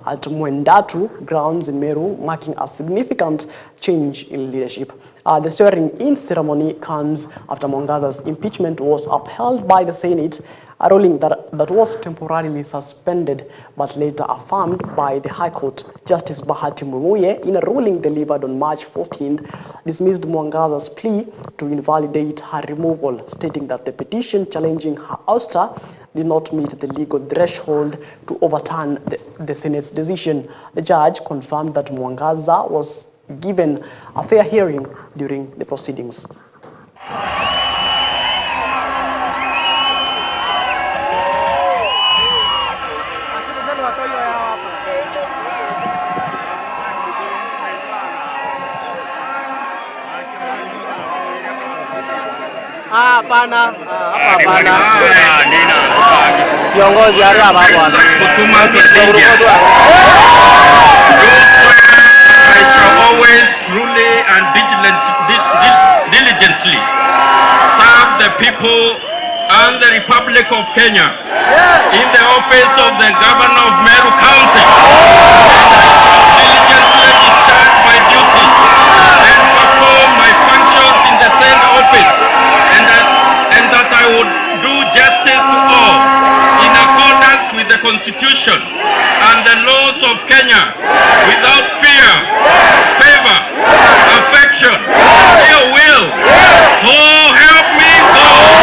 at Mwendatu grounds in Meru, marking a significant change in leadership. The swearing-in ceremony comes after Mwangaza's impeachment was upheld by the Senate, a ruling that was temporarily suspended but later affirmed by the High Court. Justice Bahati Mumuye, in a ruling delivered on March 14th, dismissed Mwangaza's plea to invalidate her removal, stating that the petition challenging her ouster did not meet the legal threshold to overturn the Senate's decision. The judge confirmed that Mwangaza was given a fair hearing during the proceedings. Kiongozi hapa bwana. I shall always truly and diligently serve the people and the Republic of Kenya in the office of the Governor of Meru County. And I shall diligently discharge my duties and perform my functions in the said office, and that I would do justice to all in accordance with the Constitution and the laws of Kenya without fear, favor, affection, ill will. So help me God.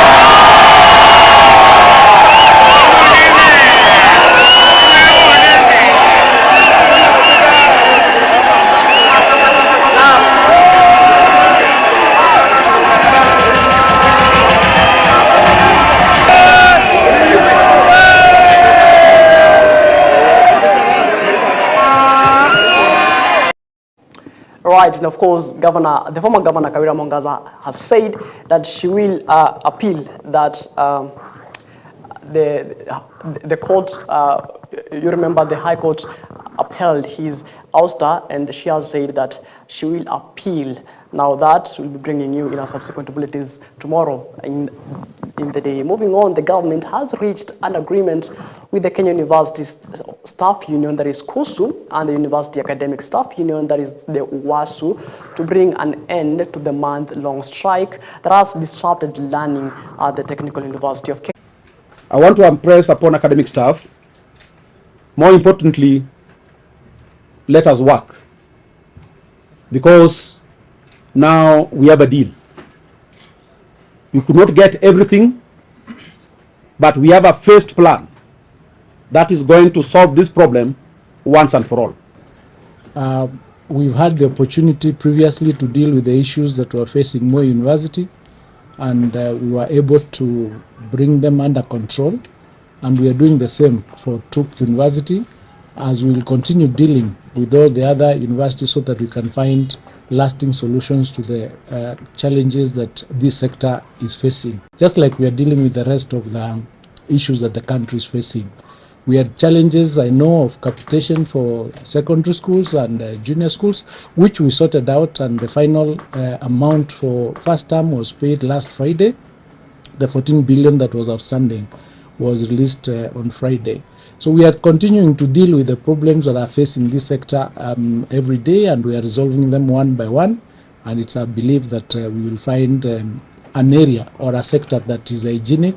Right, and of course, the former governor Kawira Mwangaza has said that she will appeal that the court, you remember the High Court upheld his ouster, and she has said that she will appeal. Now that will be bringing you in our subsequent bulletins tomorrow in the day. Moving on, the government has reached an agreement with the Kenya University Staff Union, that is KUSU, and the University Academic Staff Union, that is the UWASU, to bring an end to the month-long strike that has disrupted learning at the Technical University of Kenya. I want to impress upon academic staff, more importantly, let us work, because now we have a deal. We could not get everything, but we have a phased plan that is going to solve this problem once and for all. We've had the opportunity previously to deal with the issues that were facing Moi University, and we were able to bring them under control, and we are doing the same for Tuk University, as we will continue dealing with all the other universities so that we can find lasting solutions to the challenges that this sector is facing. Just like we are dealing with the rest of the issues that the country is facing. We had challenges, I know, of capitation for secondary schools and junior schools, which we sorted out, and the final amount for first term was paid last Friday. The 14 billion that was outstanding was released on Friday. So we are continuing to deal with the problems that are facing this sector every day, and we are resolving them one by one. And it's our belief that we will find an area or a sector that is hygienic,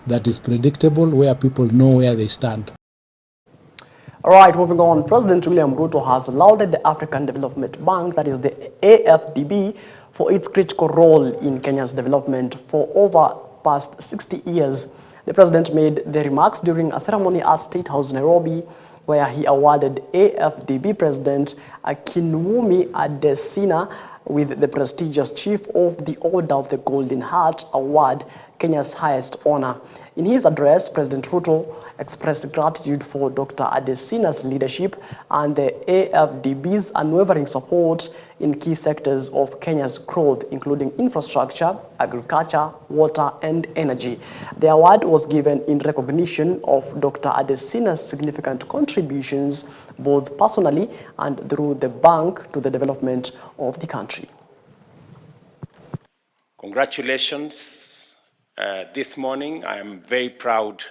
that is predictable, where people know where they stand. All right, moving on. President William Ruto has lauded the African Development Bank, that is the AFDB, for its critical role in Kenya's development for over past 60 years. The president made the remarks during a ceremony at State House, Nairobi, where he awarded AFDB President Akinwumi Adesina with the prestigious Chief of the Order of the Golden Heart Award, Kenya's highest honor. In his address, President Ruto expressed gratitude for Dr. Adesina's leadership and the AFDB's unwavering support in key sectors of Kenya's growth, including infrastructure, agriculture, water, and energy. The award was given in recognition of Dr. Adesina's significant contributions, both personally and through the bank, to the development of the country. Congratulations. This morning, I am very proud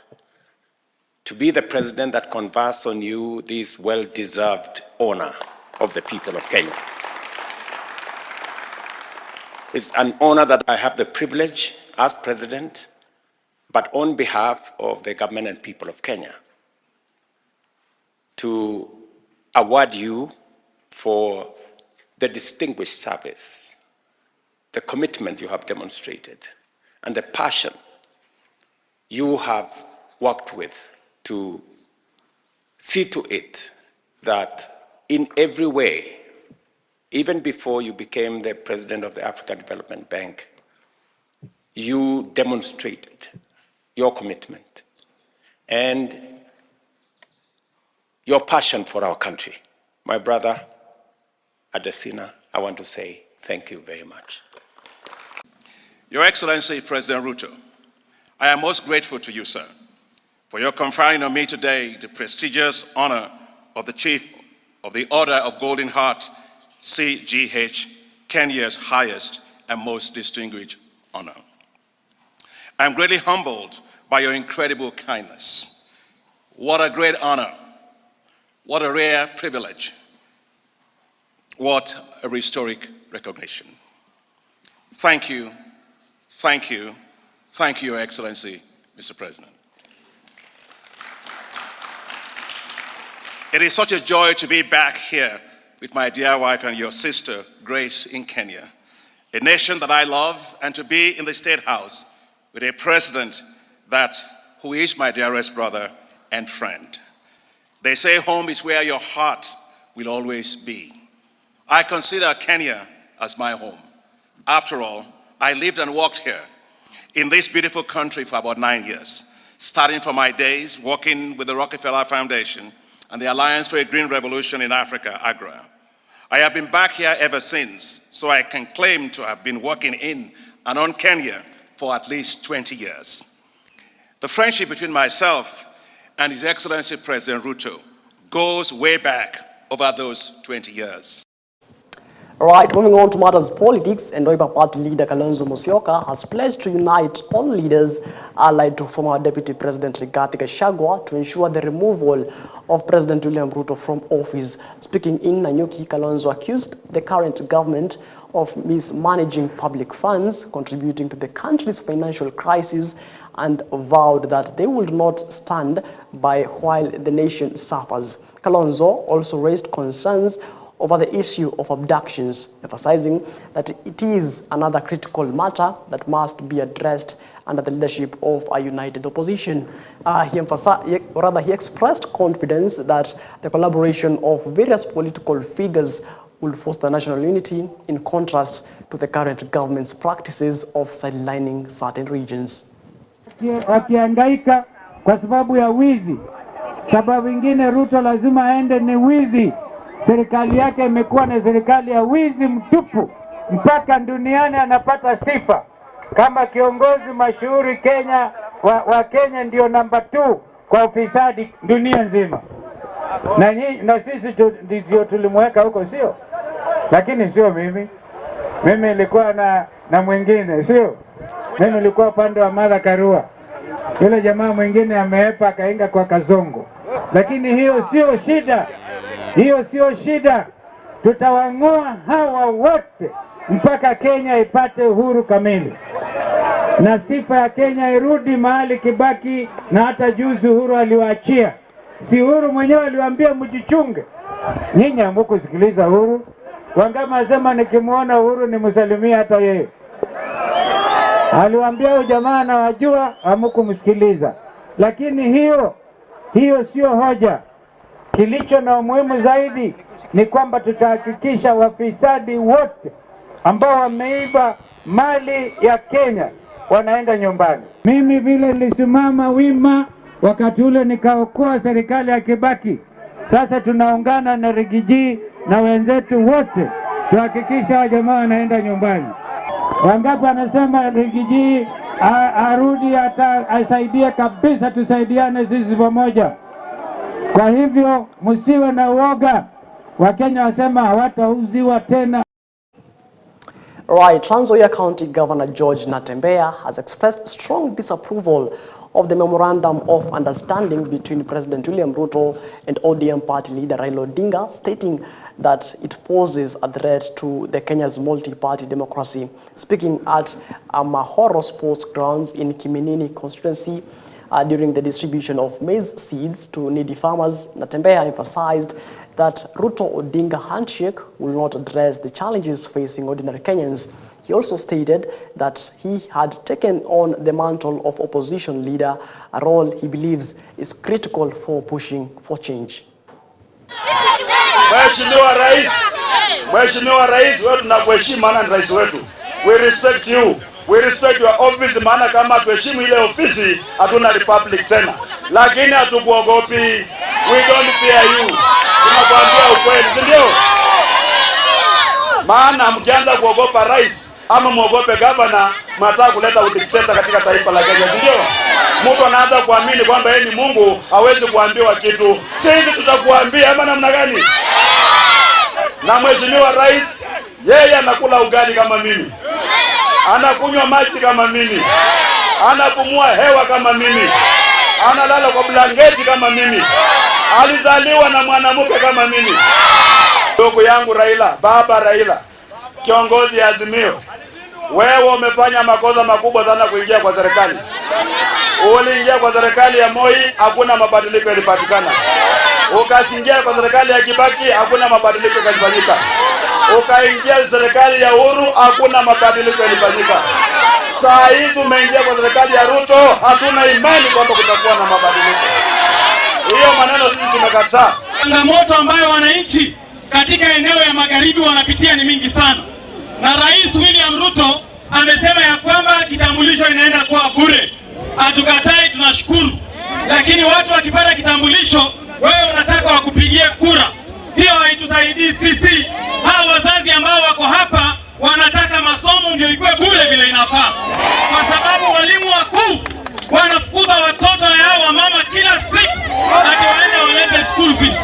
to be the president that confers on you this well-deserved honor of the people of Kenya. It's an honor that I have the privilege as president, but on behalf of the government and people of Kenya, to award you for the distinguished service, the commitment you have demonstrated, and the passion you have worked with to see to it that in every way, even before you became the president of the African Development Bank, you demonstrated your commitment and your passion for our country. My brother, Adesina, I want to say thank you very much. Your Excellency, President Ruto, I am most grateful to you, sir, for your conferring on me today the prestigious honor of the Chief of the Order of Golden Heart, CGH, Kenya's highest and most distinguished honor. I am greatly humbled by your incredible kindness. What a great honor. What a rare privilege. What a historic recognition. Thank you, thank you, thank you, Your Excellency, Mr. President. It is such a joy to be back here with my dear wife and your sister, Grace, in Kenya, a nation that I love, and to be in the State House with a president who is my dearest brother and friend. They say home is where your heart will always be. I consider Kenya as my home. After all, I lived and worked here in this beautiful country for about 9 years, starting from my days working with the Rockefeller Foundation and the Alliance for a Green Revolution in Africa, AGRA. I have been back here ever since, so I can claim to have been working in and on Kenya for at least 20 years. The friendship between myself and His Excellency President Ruto goes way back over those 20 years. All right, moving on to matters politics, and Wiper Party leader Kalonzo Musyoka has pledged to unite all leaders allied to former Deputy President Rigathi Gachagua to ensure the removal of President William Ruto from office. Speaking in Nanyuki, Kalonzo accused the current government of mismanaging public funds, contributing to the country's financial crisis, and vowed that they would not stand by while the nation suffers. Kalonzo also raised concerns over the issue of abductions, emphasizing that it is another critical matter that must be addressed under the leadership of a united opposition. He expressed confidence that the collaboration of various political figures will foster national unity, in contrast to the current government's practices of sidelining certain regions. Wakihangaika kwa sababu ya wizi, sababu ingine Ruto lazima aende ni wizi. Serikali yake imekuwa na serikali ya wizi mtupu, mpaka duniani anapata sifa kama kiongozi mashuhuri Kenya wa Kenya ndio namba 2 kwa ufisadi dunia nzima. Na sisi ndio tulimweka huko, sio? Lakini sio mimi. Mimi nilikuwa na mwingine, sio? Mimi nilikuwa upande wa Martha Karua. Yule jamaa mwingine ameepa akainga kwa Kazongo. Lakini hiyo sio shida. Hiyo sio shida. Tutawang'oa hawa wote mpaka Kenya ipate uhuru kamili. Na sifa ya Kenya irudi mahali Kibaki na hata juzi Uhuru aliwaachia. Si Uhuru mwenyewe aliwaambia mjichunge. Nyinyi hamkusikiliza Uhuru. Wangama asema nikimuona Uhuru nimsalimie hata yeye. Aliwaambia huyu jamaa anawajua, hamkumsikiliza. Lakini hiyo sio hoja. Kilicho na umuhimu zaidi ni kwamba tutahakikisha wafisadi wote ambao wameiba mali ya Kenya wanaenda nyumbani. Mimi vile nilisimama wima wakati ule nikaokoa serikali ya Kibaki. Sasa tunaungana na Rigiji na wenzetu wote tuhakikisha wa jamaa wanaenda nyumbani. Wangapi anasema Rigiji arudi asaidie kabisa, tusaidiane sisi pamoja. Kwa hivyo msiwe na uoga. Wakenya wasema hawatauziwa tena. Right, Trans Nzoia County Governor George Natembeya has expressed strong disapproval of the Memorandum of Understanding between President William Ruto and ODM party leader Raila Odinga, stating that it poses a threat to the Kenya's multi-party democracy. Speaking at Macharia Sports Grounds in Kiminini constituency during the distribution of maize seeds to needy farmers, Natembeya emphasized that Ruto-Odinga handshake will not address the challenges facing ordinary Kenyans. He also stated that he had taken on the mantle of opposition leader, a role he believes is critical for pushing for change. Mheshimiwa Rais, wetu tunakuheshimu maana ni rais wetu. We respect you. We respect your office maana kama tuheshimu ile ofisi hatuna republic tena. Lakini hatukuogopi. We don't fear you. Tunakuambia ukweli, ndio? Maana mkianza kuogopa rais ama muogope governor, mnataka kuleta udikteta katika taifa la Kenya, ndio? Mtu anaanza kuamini kwamba yeye ni Mungu, hawezi kuambiwa kitu. Sisi tutakuambia ama namna gani? Na Mheshimiwa Rais, yeye anakula ugali kama mimi. Anakunywa maji kama mimi. Anapumua hewa kama mimi. Analala kwa blanketi kama mimi. Alizaliwa na mwanamke kama mimi. Ndugu yangu Raila, baba Raila, kiongozi ya Azimio, wewe umefanya makosa makubwa sana kuingia kwa serikali. Uliingia kwa serikali ya Moi, hakuna mabadiliko yalipatikana. Ukaingia kwa serikali ya Kibaki, hakuna mabadiliko yalifanyika. Ukaingia serikali ya Uhuru, hakuna mabadiliko yalifanyika. Saa hizi umeingia kwa serikali ya Ruto, hatuna imani kwamba kutakuwa na mabadiliko. Hiyo maneno sisi tumekataa. Changamoto ambayo wananchi katika eneo ya magharibi wanapitia ni mingi sana. Na Rais William Ruto amesema ya kwamba kitambulisho inaenda kuwa bure. Hatukatai, tunashukuru. Lakini watu wakipata kitambulisho, wewe unataka wakupigie kura. Hiyo haitusaidii sisi. Hao wazazi ambao wako hapa wanataka masomo ndio ikuwe bure vile inafaa. Kwa sababu walimu wakuu wanafukuza watoto yao wa mama kila siku hadi waende walete school fees.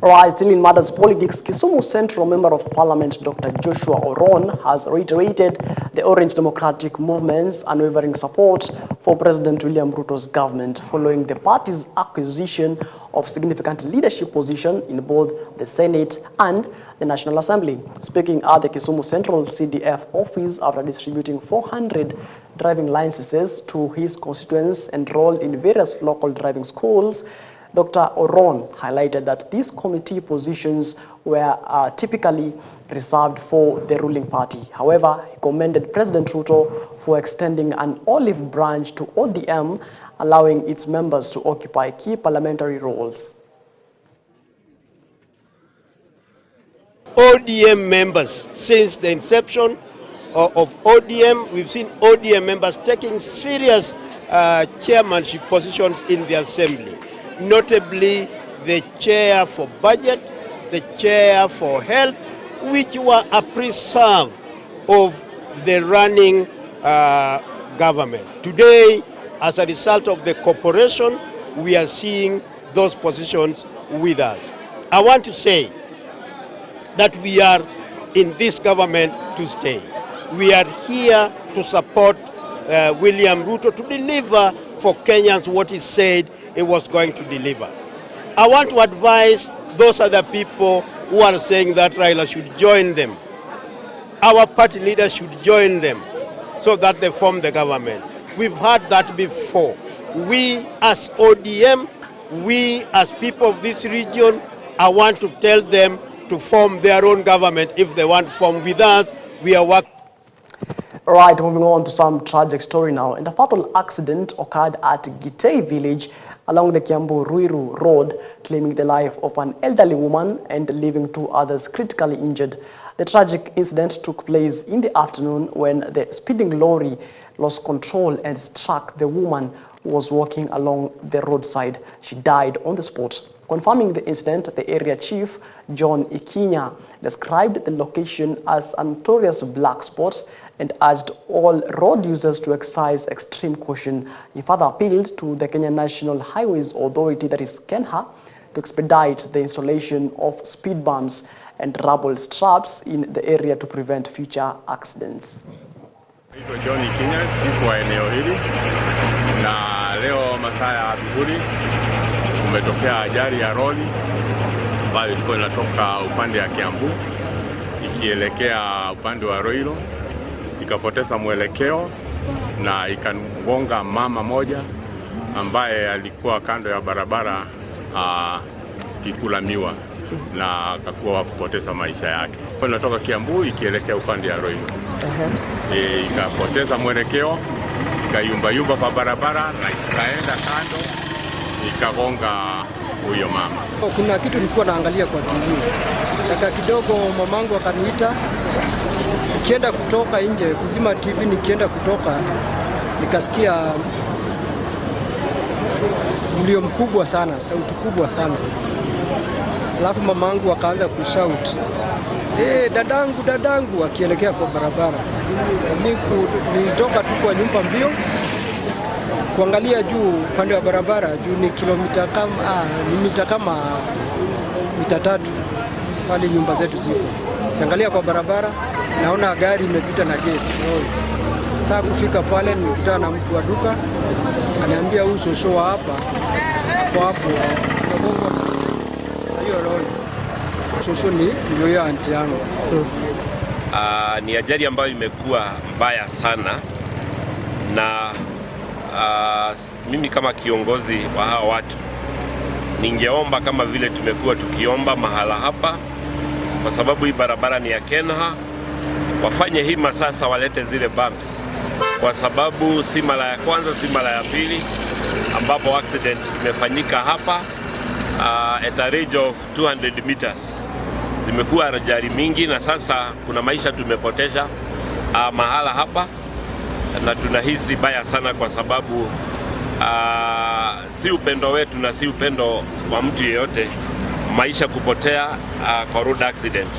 Right, still in matters politics, Kisumu Central Member of Parliament Dr. Joshua Oron has reiterated the Orange Democratic Movement's unwavering support for President William Ruto's government following the party's acquisition of significant leadership position in both the Senate and the National Assembly. Speaking at the Kisumu Central CDF office after distributing 400 driving licenses to his constituents enrolled in various local driving schools, Dr. Oron highlighted that these committee positions were typically reserved for the ruling party. However, he commended President Ruto for extending an olive branch to ODM, allowing its members to occupy key parliamentary roles. ODM members, since the inception of ODM, we've seen ODM members taking serious chairmanship positions in the assembly. Notably the chair for budget, the chair for health, which were a preserve of the running government. Today, as a result of the corporation, we are seeing those positions with us. I want to say that we are in this government to stay. We are here to support William Ruto to deliver for Kenyans what he said he was going to deliver. I want to advise those other people who are saying that Raila should join them. Our party leaders should join them so that they form the government. We've heard that before. We as ODM, we as people of this region, I want to tell them to form their own government if they want to form with us. We are working. All right, moving on to some tragic story now. And a fatal accident occurred at Gitei village along the Kiambu-Ruiru road, claiming the life of an elderly woman and leaving 2 others critically injured. The tragic incident took place in the afternoon when the speeding lorry lost control and struck the woman who was walking along the roadside. She died on the spot. Confirming the incident, the area chief, John Ikinya, described the location as a notorious black spot and urged all road users to exercise extreme caution. He further appealed to the Kenya National Highways Authority, that is KENHA, to expedite the installation of speed bumps and rubble straps in the area to prevent future accidents. John Kinya, chifu wa eneo hili, na leo masaa ya adhuhuri umetokea ajali ya lori ambayo ilikuwa inatoka upande ya Kiambu ikielekea upande wa Roiro, ikapoteza mwelekeo na ikagonga mama moja ambaye alikuwa kando ya barabara kikula miwa na akakuwa kupoteza maisha yake. Inatoka Kiambu ikielekea upande ya Roiro. Ikapoteza mwelekeo, ikayumba kwa barabara na ikaenda kando, ikagonga huyo mama. Kuna kitu nilikuwa naangalia kwa TV. Dakika kidogo mamangu akaniita. Nikienda kutoka nje kuzima TV, nikienda kutoka nikasikia mlio mkubwa sana, sauti kubwa sana. Alafu mamangu akaanza kushout, dadangu, dadangu, akielekea kwa barabara. Nilitoka tu kwa nyumba mbio kuangalia juu upande wa barabara, juu ni mita kama mita 3 pale nyumba zetu ziko. Kiangalia kwa barabara naona gari imepita na gate. Sasa kufika pale nilikutana na mtu wa duka, ananiambia huyu shosho wa hapa hapo hiyo lori. Shosho ndio hiyo anti yangu. Ni ajali ambayo imekuwa mbaya sana, na mimi kama kiongozi wa hawa watu ningeomba kama vile tumekuwa tukiomba mahala hapa, kwa sababu hii barabara ni ya Kenha, wafanye hima sasa, walete zile bumps, kwa sababu si mara ya kwanza, si mara ya pili ambapo accident imefanyika hapa. At a range of 200 meters zimekuwa ajali mingi, na sasa kuna maisha tumepotesha mahala hapa, na tunahisi baya sana kwa sababu si upendo wetu na si upendo wa mtu yeyote maisha kupotea kwa road accident.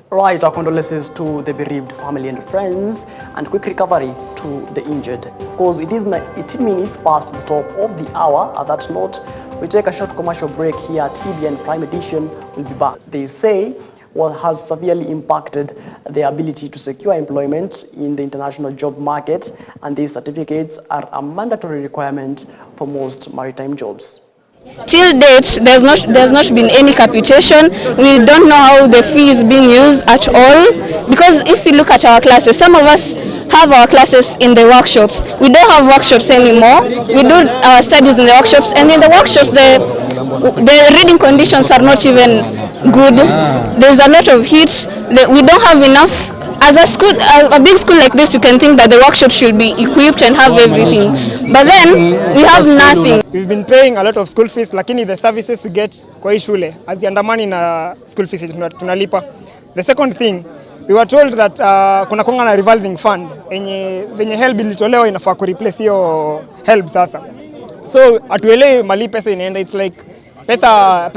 Right, our condolences to the bereaved family and friends, and quick recovery to the injured. Of course, it is 18 minutes past the top of the hour. At that note, we take a short commercial break here at EBN Prime Edition. We'll be back. They say what has severely impacted their ability to secure employment in the international job market, and these certificates are a mandatory requirement for most maritime jobs. Till date, there's not been any capitation. We don't know how the fee is being used at all, because if we look at our classes, some of us have our classes in the workshops. We don't have workshops anymore. We do our studies in the workshops, and in the workshops the reading conditions are not even good. There's a lot of heat. We don't have enough. As a big school like this, you can think that the workshop should be equipped and have everything, but then we have nothing. We've been paying a lot of school fees, lakini the services we get kwa hii shule haziandamani na school fees tunalipa. The second thing, we were told that kuna konga na revolving fund venye help ilitolewa inafaa ku replace hiyo help sasa. So atuelewe mali pesa inaenda, it's like pesa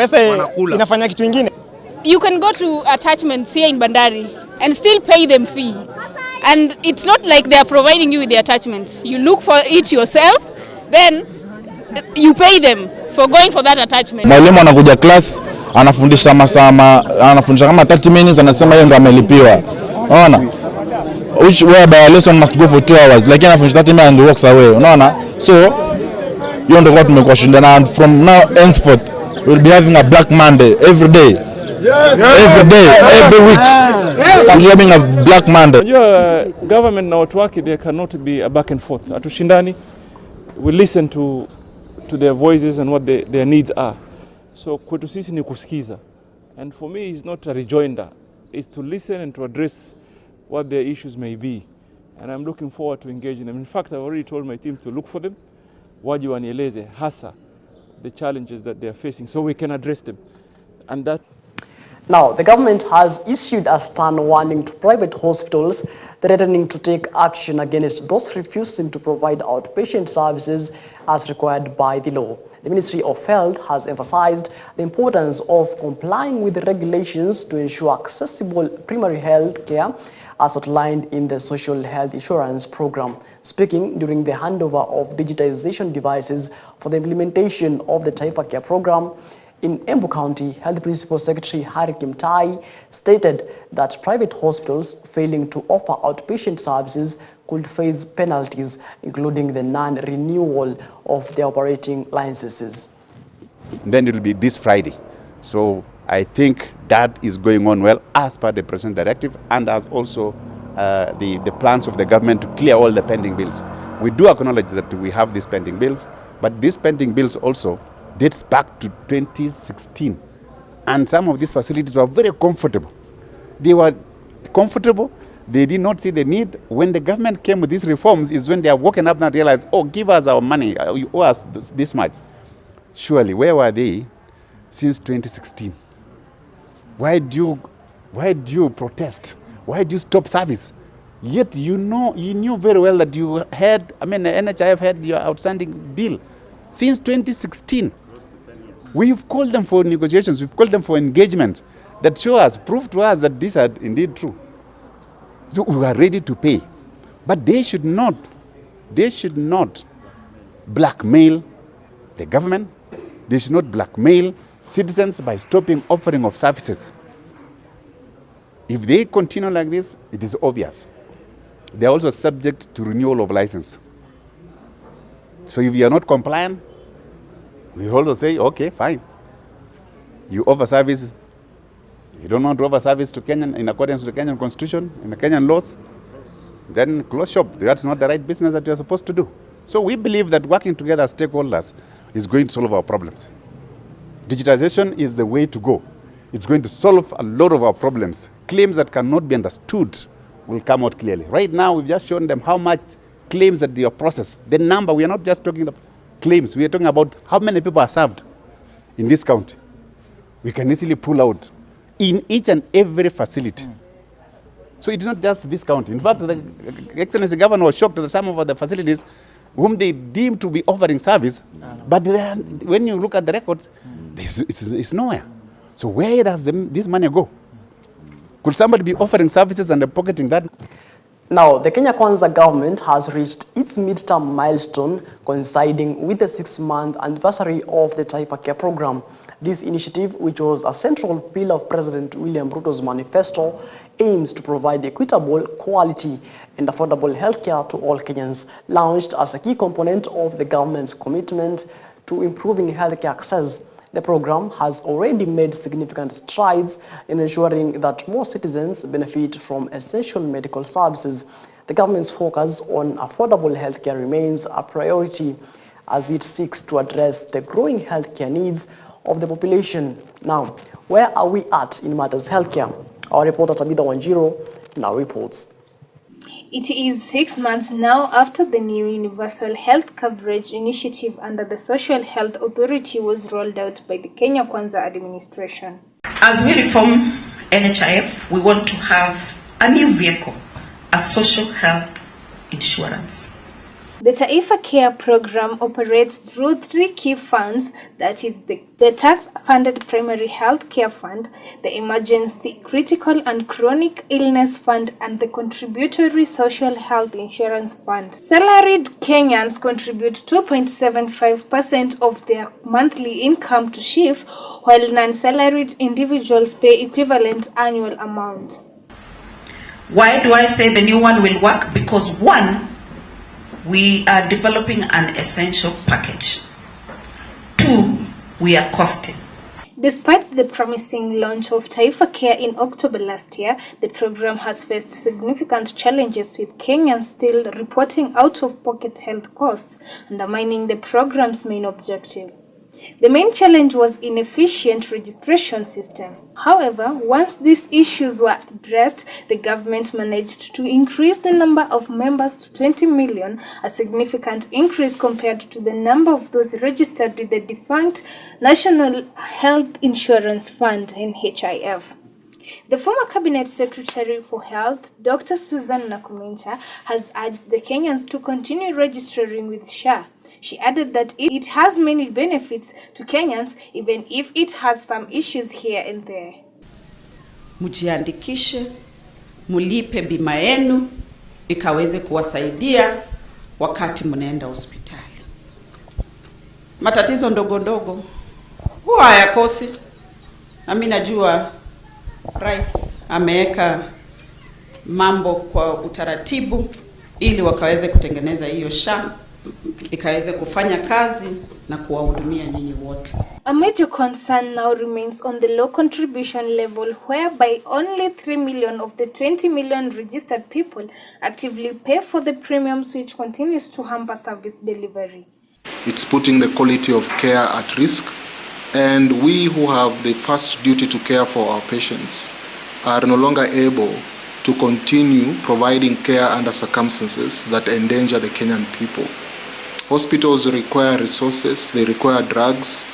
inafanya kitu kingine. You can go to attachments here in Bandari and still pay them fee, and it's not like they are providing you with the attachments. You look for it yourself, then you pay them for going for that attachment. Mwalimu anakuja class, anafundisha anafundisha kama 30 minutes, anasema yeye ndo amelipiwa. Unaona? Which whereby lesson must go for 2 hours, lakini anafundisha 30 minutes and walks away. Unaona? So hiyo ndio kwa tumekuwa shindana, and from now henceforth we'll be having a Black Monday every day. Yes. Every day, every week. We're having a Black Monday. Government na watu wake, there cannot be a back and forth. Atushindani. We listen to their voices and what their needs are. So kwetu sisi ni kusikiza. And for me, it's not a rejoinder. It's to listen and to address what their issues may be. And I'm looking forward to engaging them. In fact, I've already told my team to look for them. Waje wanieleze hasa the challenges that they are facing, so we can address them. And that. Now, the government has issued a stern warning to private hospitals, threatening to take action against those refusing to provide outpatient services as required by the law. The Ministry of Health has emphasized the importance of complying with the regulations to ensure accessible primary health care as outlined in the Social Health Insurance Program. Speaking during the handover of digitization devices for the implementation of the Taifa Care Program, In Embu County, Health Principal Secretary Harry Kimtai stated that private hospitals failing to offer outpatient services could face penalties, including the non-renewal of their operating licenses. Then it will be this Friday. So I think that is going on well as per the President Directive and as also the plans of the government to clear all the pending bills. We do acknowledge that we have these pending bills, but these pending bills also dates back to 2016. And some of these facilities were very comfortable. They were comfortable. They did not see the need. When the government came with these reforms is when they are woken up and realized, oh, give us our money, you owe us this much. Surely, where were they since 2016? Why do you protest? Why do you stop service? Yet you knew very well that you had, the NHIF had your outstanding bill since 2016. We've called them for negotiations, we've called them for engagement that show us, prove to us that these are indeed true. So we are ready to pay. But they should not blackmail the government. They should not blackmail citizens by stopping offering of services. If they continue like this, it is obvious. They are also subject to renewal of license. So if you are not compliant, we also say, okay, fine. You offer service. You don't want to offer service to Kenyan in accordance with the Kenyan Constitution, in the Kenyan laws, then close shop. That's not the right business that you are supposed to do. So we believe that working together as stakeholders is going to solve our problems. Digitization is the way to go. It's going to solve a lot of our problems. Claims that cannot be understood will come out clearly. Right now, we've just shown them how much claims that they are processed. The number, we are not just talking about claims. We are talking about how many people are served in this county. We can easily pull out in each and every facility. So it's not just this county. In fact, the Excellency Governor was shocked that some of the facilities whom they deem to be offering service, but when you look at the records, it's nowhere. So where does this money go? Could somebody be offering services and pocketing that? Now, the Kenya Kwanza government has reached its midterm milestone coinciding with the 6-month anniversary of the Taifa Care program. This initiative, which was a central pillar of President William Ruto's manifesto, aims to provide equitable, quality, and affordable healthcare to all Kenyans, launched as a key component of the government's commitment to improving healthcare access. The program has already made significant strides in ensuring that more citizens benefit from essential medical services. The government's focus on affordable healthcare remains a priority as it seeks to address the growing healthcare needs of the population. Now, where are we at in matters healthcare? Our reporter Tabitha Wanjiro now reports. It is 6 months now after the new Universal Health Coverage Initiative under the Social Health Authority was rolled out by the Kenya Kwanza administration. As we reform NHIF, we want to have a new vehicle, a social health insurance. The Taifa Care program operates through 3 key funds, that is the tax-funded primary health care fund, the emergency critical and chronic illness fund, and the contributory social health insurance fund. Salaried Kenyans contribute 2.75% of their monthly income to SHIF, while non-salaried individuals pay equivalent annual amounts. Why do I say the new one will work? Because one, we are developing an essential package. 2, we are costing. Despite the promising launch of Taifa Care in October last year, the program has faced significant challenges, with Kenyans still reporting out-of-pocket health costs, undermining the program's main objective. The main challenge was inefficient registration system. However, once these issues were addressed, the government managed to increase the number of members to 20 million, a significant increase compared to the number of those registered with the defunct National Health Insurance Fund, NHIF. The former Cabinet Secretary for Health, Dr. Susan Nakumincha, has urged the Kenyans to continue registering with SHA. She added that it has many benefits to Kenyans, even if it has some issues here and there. Mujiandikishe, mulipe bima yenu, ikaweze kuwasaidia wakati mnaenda hospitali. Matatizo ndogo ndogo huwa hayakosi. Na mimi najua rais ameweka mambo kwa utaratibu ili wakaweze kutengeneza hiyo SHA ikaweze kufanya kazi na kuwahudumia nyinyi wote. A major concern now remains on the low contribution level, whereby only 3 million of the 20 million registered people actively pay for the premiums, which continues to hamper service delivery. It's putting the quality of care at risk, and we who have the first duty to care for our patients are no longer able to continue providing care under circumstances that endanger the Kenyan people. Hospitals require resources, they require drugs,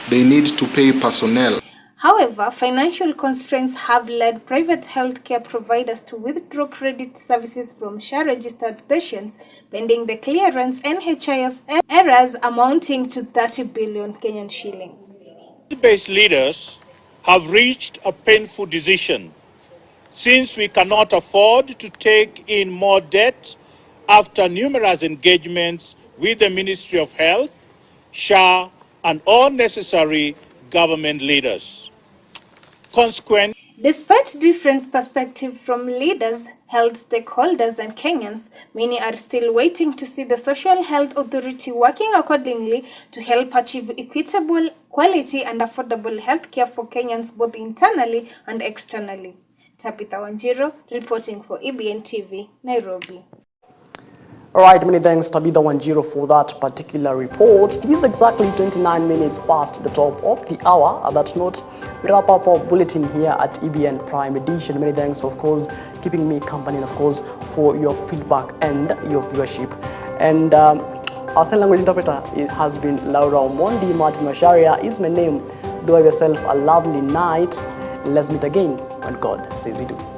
they need to pay personnel. However, financial constraints have led private healthcare providers to withdraw credit services from SHA-registered patients, pending the clearance NHIF errors amounting to 30 billion Kenyan shillings. Based leaders have reached a painful decision, since we cannot afford to take in more debt after numerous engagements with the Ministry of Health, SHA, and all necessary government leaders. Consequently, despite different perspectives from leaders, health stakeholders, and Kenyans, many are still waiting to see the Social Health Authority working accordingly to help achieve equitable, quality, and affordable healthcare for Kenyans both internally and externally. Tabitha Wanjiro reporting for EBN TV, Nairobi. All right, many thanks Tabitha Wanjiro for that particular report. It is exactly 29 minutes past the top of the hour. At that note, we wrap up our bulletin here at EBN Prime Edition. Many thanks for, of course, keeping me company and, of course, for your feedback and your viewership. And our sign language interpreter has been Laura Omondi. Martin Macharia is my name. Do have yourself a lovely night. Let's meet again when God says we do.